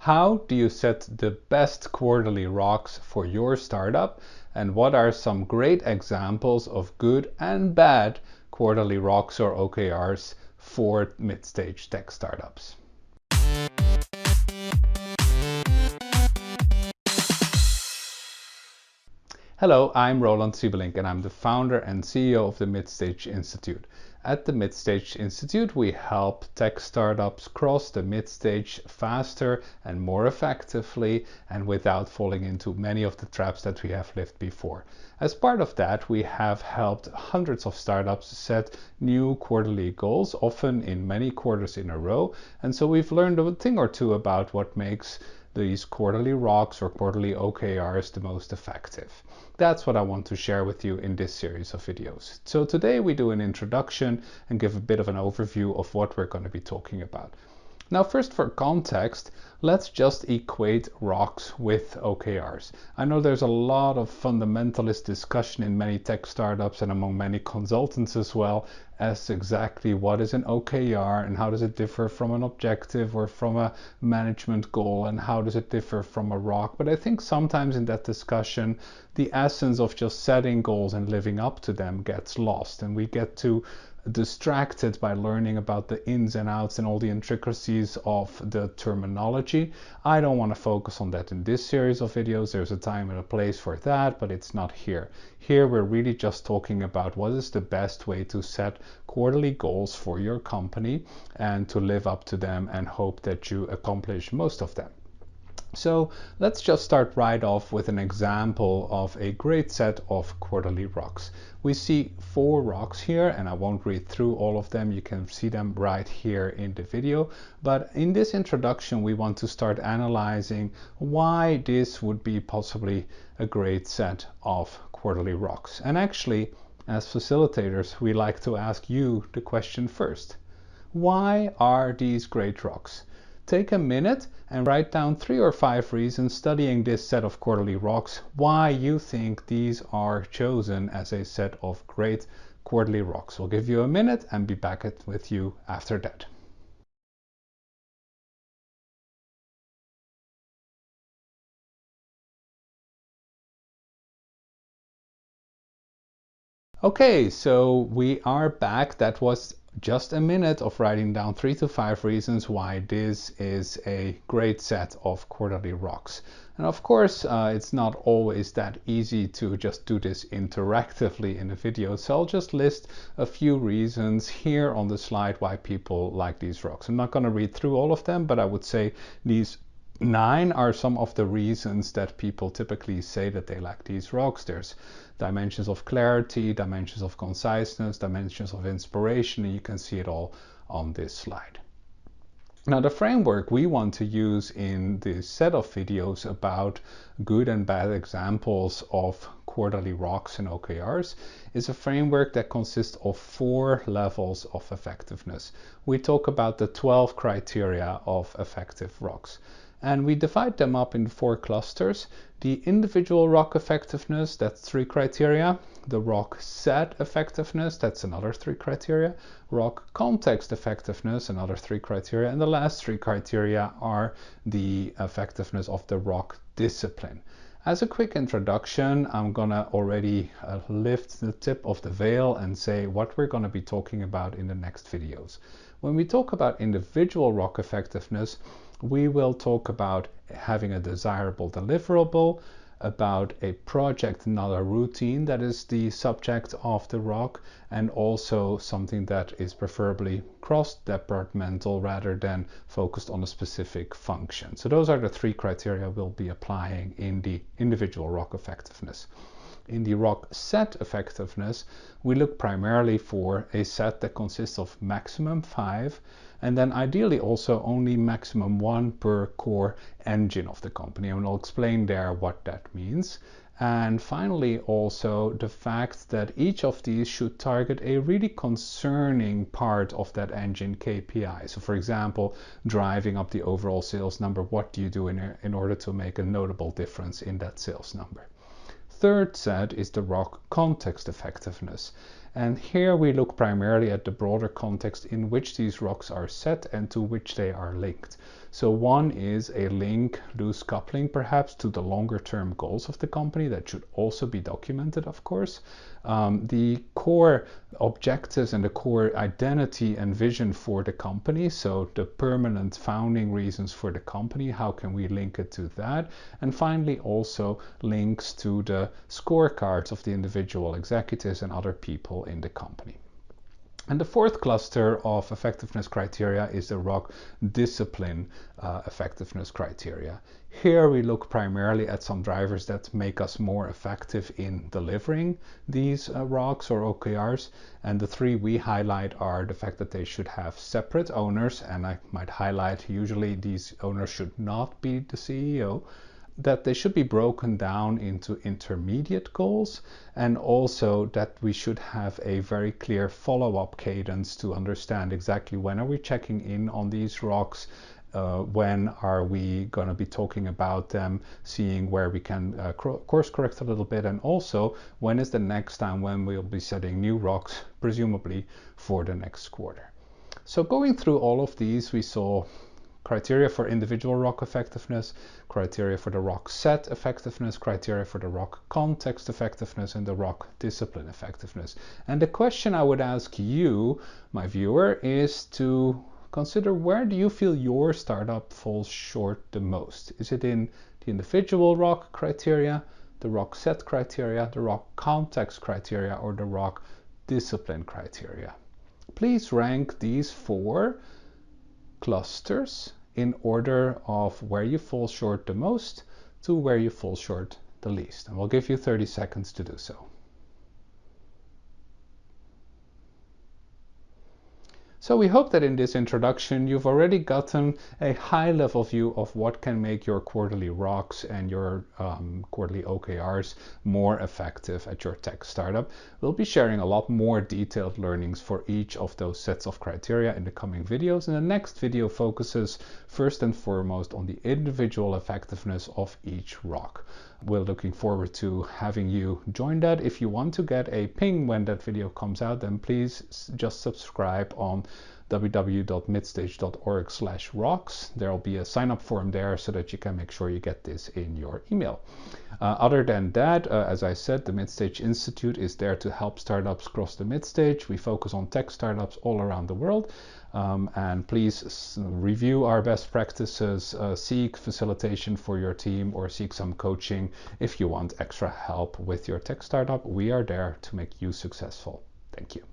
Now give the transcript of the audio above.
How do you set the best quarterly rocks for your startup? And what are some great examples of good and bad quarterly rocks or OKRs for mid-stage tech startups? Hello, I'm Roland Siebelink and I'm the founder and CEO of the Midstage Institute. At the Midstage Institute, we help tech startups cross the mid-stage faster and more effectively and without falling into many of the traps that we have lived before. As part of that, we have helped hundreds of startups set new quarterly goals, often in many quarters in a row. And so we've learned a thing or two about what makes these quarterly rocks or quarterly OKRs the most effective. That's what I want to share with you in this series of videos. So today we do an introduction and give a bit of an overview of what we're going to be talking about. Now, first, for context, let's just equate rocks with OKRs. I know there's a lot of fundamentalist discussion in many tech startups and among many consultants as well as exactly what is an OKR and how does it differ from an objective or from a management goal and how does it differ from a rock. But I think sometimes in that discussion, the essence of just setting goals and living up to them gets lost, and we get too distracted by learning about the ins and outs and all the intricacies of the terminology. I don't want to focus on that in this series of videos. There's a time and a place for that, but it's not here. Here we're really just talking about what is the best way to set quarterly goals for your company and to live up to them and hope that you accomplish most of them. So let's just start right off with an example of a great set of quarterly rocks. We see 4 rocks here, and I won't read through all of them. You can see them right here in the video. But in this introduction, we want to start analyzing why this would be possibly a great set of quarterly rocks. And actually, as facilitators, we like to ask you the question first. Why are these great rocks? Take a minute and write down 3 or 5 reasons studying this set of quarterly rocks why you think these are chosen as a set of great quarterly rocks. We'll give you a minute and be back with you after that. Okay, so we are back. That was just a minute of writing down 3 to 5 reasons why this is a great set of quarterly rocks. And of course, it's not always that easy to just do this interactively in a video. So I'll just list a few reasons here on the slide why people like these rocks. I'm not going to read through all of them, but I would say these 9 are some of the reasons that people typically say that they like these rocks. There's dimensions of clarity, dimensions of conciseness, dimensions of inspiration, and you can see it all on this slide. Now, the framework we want to use in this set of videos about good and bad examples of quarterly rocks and OKRs is a framework that consists of 4 levels of effectiveness. We talk about the 12 criteria of effective rocks. And we divide them up in 4 clusters. The individual rock effectiveness, that's 3 criteria. The rock set effectiveness, that's another 3 criteria. Rock context effectiveness, another 3 criteria. And the last 3 criteria are the effectiveness of the rock discipline. As a quick introduction, I'm gonna already lift the tip of the veil and say what we're gonna be talking about in the next videos. When we talk about individual rock effectiveness, we will talk about having a desirable deliverable, about a project, not a routine that is the subject of the rock, and also something that is preferably cross-departmental rather than focused on a specific function. So those are the 3 criteria we'll be applying in the individual rock effectiveness. In the rock set effectiveness, we look primarily for a set that consists of maximum 5 and then ideally also only maximum 1 per core engine of the company. And I'll explain there what that means. And finally, also the fact that each of these should target a really concerning part of that engine KPI. So for example, driving up the overall sales number, what do you do in order to make a notable difference in that sales number? Third set is the rock context effectiveness. And here we look primarily at the broader context in which these rocks are set and to which they are linked. So one is a link, loose coupling perhaps, to the longer term goals of the company that should also be documented, of course. The core objectives and the core identity and vision for the company, so the permanent founding reasons for the company, how can we link it to that? And finally, also links to the scorecards of the individual executives and other people in the company. And the fourth cluster of effectiveness criteria is the ROC discipline effectiveness criteria. Here we look primarily at some drivers that make us more effective in delivering these ROCs or OKRs. And the three we highlight are the fact that they should have separate owners, and I might highlight usually these owners should not be the CEO, that they should be broken down into intermediate goals, and also that we should have a very clear follow-up cadence to understand exactly when are we checking in on these ROCs, when are we going to be talking about them, seeing where we can course correct a little bit, and also when is the next time when we'll be setting new ROCs, presumably for the next quarter. So going through all of these, we saw criteria for individual ROC effectiveness, criteria for the ROC set effectiveness, criteria for the ROC context effectiveness, and the ROC discipline effectiveness. And the question I would ask you, my viewer, is to consider, where do you feel your startup falls short the most? Is it in the individual ROC criteria, the ROC set criteria, the ROC context criteria, or the ROC discipline criteria? Please rank these four clusters in order of where you fall short the most to where you fall short the least. And we'll give you 30 seconds to do so. So we hope that in this introduction you've already gotten a high-level view of what can make your quarterly ROCs and your quarterly OKRs more effective at your tech startup. We'll be sharing a lot more detailed learnings for each of those sets of criteria in the coming videos, and the next video focuses first and foremost on the individual effectiveness of each ROC. We're looking forward to having you join that. If you want to get a ping when that video comes out, then please just subscribe on www.midstage.org/rocks. There'll be a sign-up form there so that you can make sure you get this in your email. Other than that, as I said, the Midstage Institute is there to help startups cross the midstage. We focus on tech startups all around the world. And please review our best practices, seek facilitation for your team, or seek some coaching if you want extra help with your tech startup. We are there to make you successful. Thank you.